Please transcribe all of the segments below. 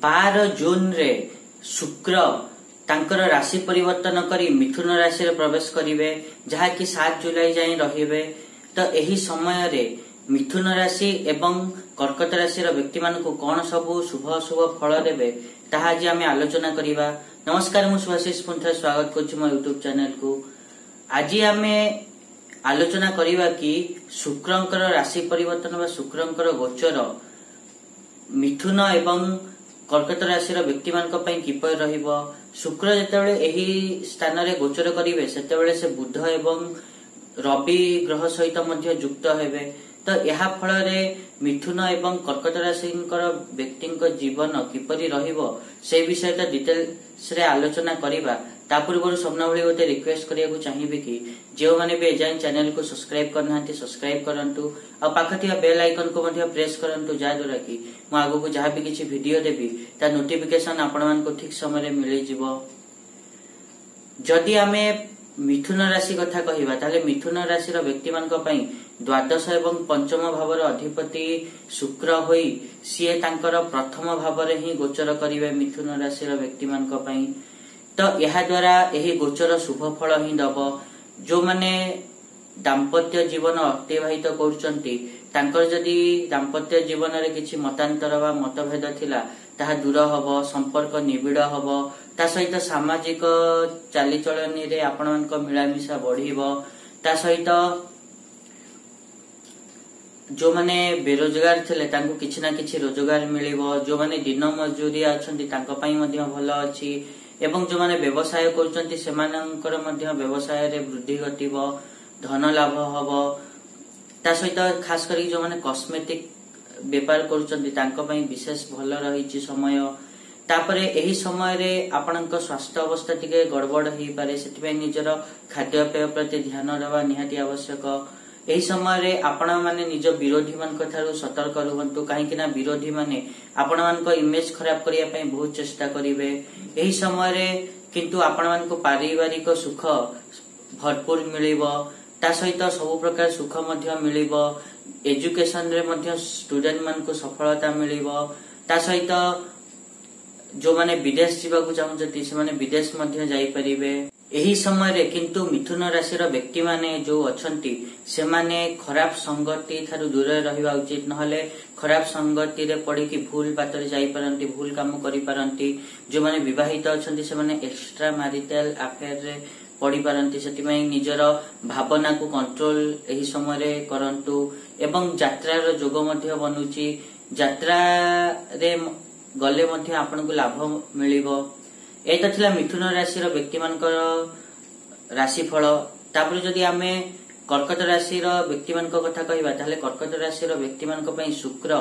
12 जून रे शुक्र तांकर राशि परिवर्तन करी मिथुन राशि रे प्रवेश करिवे जहा कि 7 जुलाई जाई रहिबे। तो एही समय रे मिथुन राशि एवं कर्कट राशि रो व्यक्ति मानकु कोन सब शुभ शुभ फल देबे ताहा आज आमे आलोचना करिबा। नमस्कार, मु सुभाषिष पुंथा स्वागत करछु मो YouTube चैनल को। आज आमे आलोचना करिबा कि शुक्रंकर राशि परिवर्तन व शुक्रंकर गोचर मिथुन एवं कर्कट राशि रो व्यक्ति मानक पई किपर रहिबो। शुक्र जेतेबेले एही स्थान रे गोचर करिवे सेतेबेले से बुध एवं रवि ग्रह सहित मध्य युक्त हेबे। तो यहा फल रे मिथुन एवं कर्कट राशिंकर व्यक्तिंक जीवन किपरि रहिबो से विषय तो डिटेल्स रे आलोचना करिबा। ता पूर्व सबना भली गोटे रिक्वेस्ट करिया को चाहिबे कि जेउ माने बे एजाइन चैनल को सब्सक्राइब करनांती सब्सक्राइब करंतु आ पाखथिया बेल आइकन को मध्य प्रेस करंतु जा द्वारा कि मु आगो को जहा भी किछि वीडियो देबी ता नोटिफिकेशन आपण मान को ठीक समय रे मिलि जिवो। जदि आमे मिथुन राशि कथा कहिबा ताले मिथुन राशि रो व्यक्ति मानक पई द्वादश एवं पंचम भावर अधिपति शुक्र होई सिए तांकर प्रथम भावर ही गोचर करिवे मिथुन राशि रो व्यक्ति मानक पई। तो यहा द्वारा एही गोचर शुभ फल ही दबो। जो माने दाम्पत्य जीवन अतिबाहित करूचंती तांकर जदि दाम्पत्य जीवन रे किछि मतांतर वा मतभेद थिला ताहा दूर हबो, संपर्क निबिड़ हबो। ता सहित सामाजिक चालीचलनी रे आपण मानक मिलामिशा बढ़िबो। ता सहित जो माने बेरोजगार थिले तांको किछि ना किछि रोजगार मिलिबो। जो माने दिन मजूरी अछंती तांको पई मध्य भलो अछि एवं जो माने व्यवसाय करूचंती सेमानंकर मध्य व्यवसाय रे वृद्धि घटिबो, धन लाभ हबो। ता सहित खास करी जो माने कॉस्मेटिक व्यापार करूचंती तांको पई विशेष भलो रहिछि समय। तापरे एही समय रे आपणक स्वास्थ्य अवस्था टिके गड़बड़ हेई पारे, सेति पई निजर खाद्य पेय प्रति ध्यान देबा निहाती आवश्यक। एही समय रे आपण माने निज विरोधी मान कथारु सतर्क रहंतु, काहे कि ना विरोधी माने आपण मान को इमेज खराब करिया पई बहुत चेष्टा करिवे। एही समय रे किंतु आपण मान को पारिवारिक सुख भरपूर मिलिबो। ता सहित सब प्रकार सुख मध्य मिलिबो। एजुकेशन रे मध्य स्टूडेंट मान को सफलता मिलिबो। ता सहित जो माने विदेश जीवा को चाहउछथि से माने विदेश मध्य जाई परिबे। एही समय रे किंतु मिथुन राशि रो व्यक्ति माने जो अछंती से माने खराब संगति थारु दूर रहिबा उचित, नहले खराब संगति रे पड़ी कि भूल बात रे जाई परंती, भूल काम करि परंती। जो माने विवाहित अछंती से माने एक्स्ट्रा मैरिटल अफेयर रे पड़ी परंती, सेति पई निजर भावना को कंट्रोल एही समय रे करंतु। एवं यात्रा रो जोग मध्य बनुची, यात्रा रे गले मध्य आपन को लाभ मिलिबो। एटा थिला मिथुन राशि रो व्यक्ति मानकर राशि फल। तापर जदि आमे कर्कट राशि रो व्यक्ति मानक कथा कहिबा ताले कर्कट राशि रो व्यक्ति मानक पई शुक्र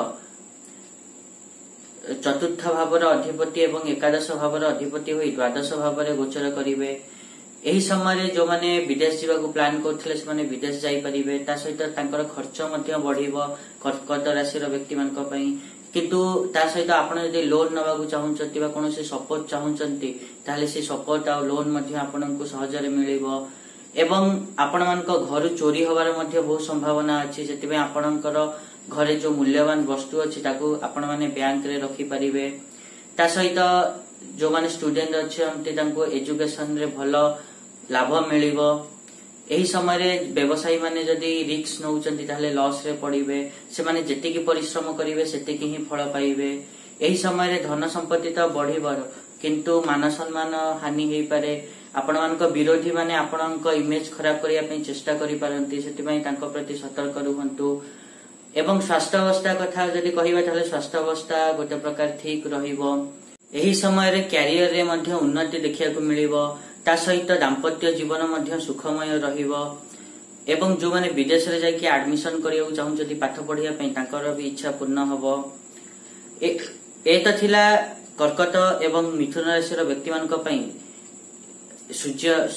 चतुर्थ भावर अधिपति एवं एकादश भावर अधिपति होई द्वादश भावर गोचर करिवे। एही समय रे जो माने विदेश जीवा को प्लान करथिले से माने विदेश जाई परिबे। ता सहित तांकर खर्च मध्य बढ़िबो कर्कट राशि रो व्यक्ति मानक पई। किंतु ता सहित आपण यदि लोन नबा को चाहउचंती बा कोनोसी सपोर्ट चाहउचंती ताले से सपोर्ट आ लोन मध्य आपण को सहज रे मिलिबो। एवं आपण मान को घर चोरी होबार मध्य बहुत संभावना अछि, सेति में आपणकर घरे जो मूल्यवान वस्तु अछि ताको आपण माने बैंक रे रखि परिबे। ता सहित जो माने स्टूडेंट अछंती तांको एजुकेशन रे भलो लाभ मिलिबो। एही समय रे व्यवसायी माने जदि रिस्क नउचंती ताले लॉस रे पड़िबे। से माने जेतिकी परिश्रम करिवे सेतिकी ही फल पाइबे। एही समय रे धन संपत्ति तो बढ़िबो किंतु मान सम्मान हानि हेई पारे। आपण मानक विरोधी माने आपणक इमेज खराब करिया पई चेष्टा करि पारंती, सेति पई तांको प्रति सतर्क रहंतु। एवं स्वास्थ्य अवस्था कथा जदि कहिबा ताले स्वास्थ्य अवस्था गोटे प्रकार ठीक रहिबो। एही समय रे कैरियर रे मध्य उन्नति देखिया को मिलिबो। ता सहित दाम्पत्य जीवन मध्य सुखमय रहिबो। एवं जो माने विदेश रे जाय कि एडमिशन करिया चाहू जदि पाठ पढिया पई तांकर भी इच्छा पूर्ण हबो। ए त थिला कर्कट एवं मिथुन राशि रो व्यक्ति मानक पई सूर्य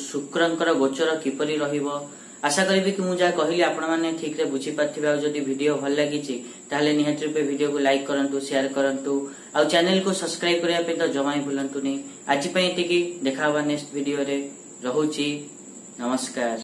शुक्रंकर गोचर किपरि रहिबो। आशा करिबि कि मु जा कहली आपण माने ठीक रे बुझी पाथिबे। आ जदि वीडियो भल लागिछि ताले निहात रूपे वीडियो को लाइक करंतु, शेयर करंतु आ चैनल को सब्सक्राइब करिया पे तो जमाई भूलंतु नहीं। आज पई एतिकी, देखा नेक्स्ट वीडियो रे। रहूची, नमस्कार।